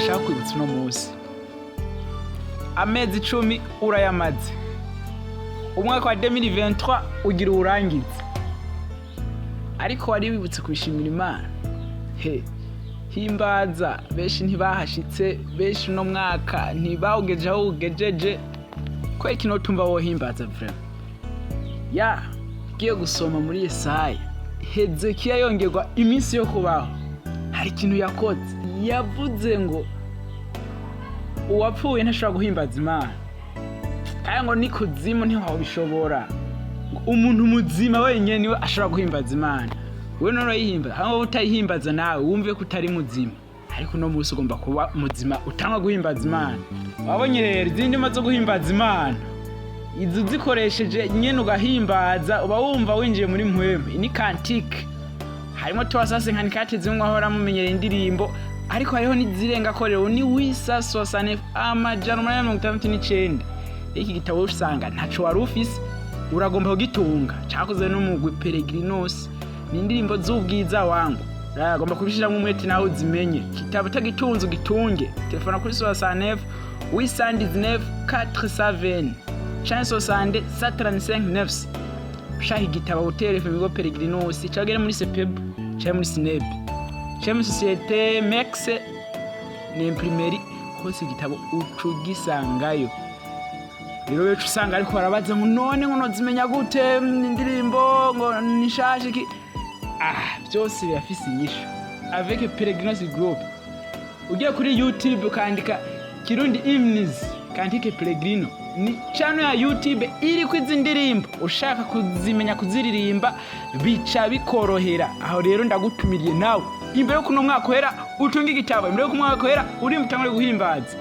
nashaka kwibutsa uno munsi. Amezi 10 urayamaze. Umwaka wa 2023 ugira urangize. Ariko wari wibutse kubishimira Imana. Himbaza, benshi ntibahashitse, benshi no mwaka ntibawugejeje aho ugejeje. Kwa kino tumva wo himbaza vraiment. Giye gusoma muri Yesaya. Hezekiya yongerwa iminsi yo kubaho. Hari ikintu yakoze. Yavuze ngo uwapfuye ntashobora guhimbaza Imana. Kandi ngo nikuzimu ntiho bishobora. Umuntu muzima wenyene niwe ashobora guhimbaza Imana. Wewe none yihimba, hango utayihimbaza nawe wumve ko utari muzima. Ariko no musi ugomba kuba muzima utanga guhimbaza Imana. Wabonye rero izindi mazo guhimbaza Imana. Izo zikoresheje nyene ugahimbaza uba wumva winjiye muri mpweme. Ni Cantique. Harimo twasase nkanikati zimwe ahora mumenyera indirimbo, ariko hariho nizirenga ko rero ni wisa sosane amajana 169. Iki gitabo usanga ntaco wari ufise uragomba kugitunga. Cyakoze no mu Peregrinos ni indirimbo z'ubwiza wangu. Uragomba kubishiramo umwete nawe uzimenye. Kitabo tagitunze ugitunge. Telefona kuri 69 819 407 560 735 shahi gitabo utere femigo Peregrinos cyagere muri CPB cyangwa muri SNEB cyangwa muri societe Mex ni imprimerie hose igitabo ucugisangayo. Rero yo usanga ariko barabaza ngo none ngo nozimenya gute indirimbo ngo nishaje iki byose birafise inyisho avec Prergrinos Group. Ugiye kuri YouTube ukandika Kirundi imniz Cantique Peregrino ni channel ya YouTube iri kwiza indirimbo ushaka kuzimenya kuziririmba bica bikorohera. Aho rero ndagutumiriye nawe imbere yo kuno mwaka hera utunga igitabo, imbere yo kumwaka hera uri mutangure guhimbaza.